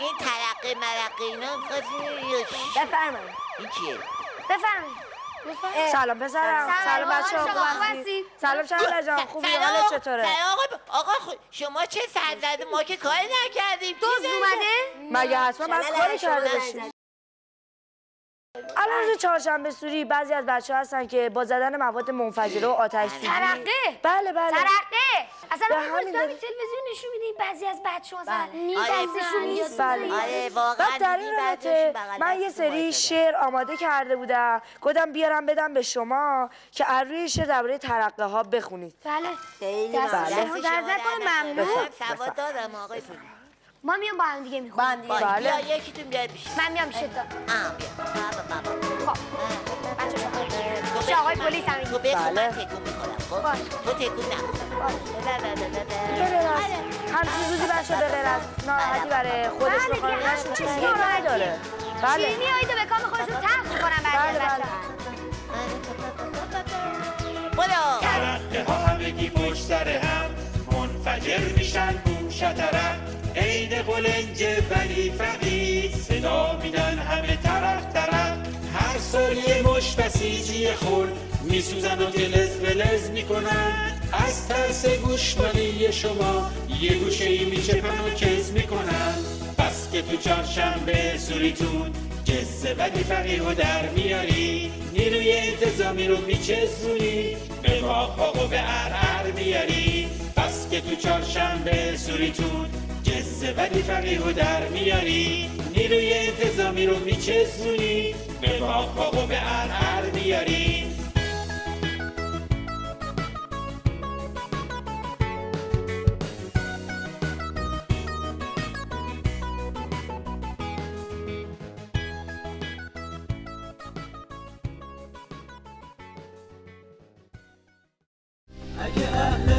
این ترقه مرقه اینا بفرمایید. این چیه؟ بفرمایید. سلام پسرم. سلام بچه ها، خوب هستی؟ سلام شهلا جان، خوبی؟ حالت چطوره؟ سلام آقا شما چه سرزده؟ ما که کاری نکردیم. دوز اومده؟ مگه حتما باید کاری کرده باشی؟ الان روز چهارشنبه سوری بعضی از بچه‌ها هستن که با زدن مواد منفجره و آتش سوزی ترقه. بله ترقه. اصلا به ما همین تلویزیون نشون میدیم بعضی از بچه‌ها مثلا دستشون نیست. بله. آره واقعا. بعد در این رابطه من یه سری شعر آماده کرده بودم، گفتم بیارم بدم به شما که از روی شعر درباره ترقه ها بخونید. بله. خیلی دستشون درد نکنه. ممنون. سواد دارم آقای فولی. ما میام با هم دیگه میخونیم. بله. بیا یکیتون بیاد پیش. من میام پیش تو. بیا. خب. بچه شما. پیش آقای پلیس هم تو بخون من تکون میخورم. باش. تو تکون نخور. همچین روزی بچه به غیر از ناراحتی برای خودش بله بخواه دیگه، نشون چیزی ناراحتی نداره. بله. شیرینی هایی تو به کام خودشون تلخ میکنن بعضی از بچه‌ها. برو. ترقه ها همگی پشت سر هم منفجر میشن بوم شترک عین قلنج ولی فقیر صدا میدن همه طرف طرف هر سال یه مش بسیجی خور میسوزن و گلز ولز میکنن از ترس گوشمالی شما یه گوشه ای میچپن و کز میکنن بس که تو چهارشنبه سوریتون جسه ولی فقیه در میاری نیروی انتظامی رو میچزونی به واقع و به عرعر میاری بس که تو چهارشنبه سوریتون جسه ولی فقیه در میاری نیروی انتظامی رو میچزونی به واقع و به عرعر میاری اگه اهل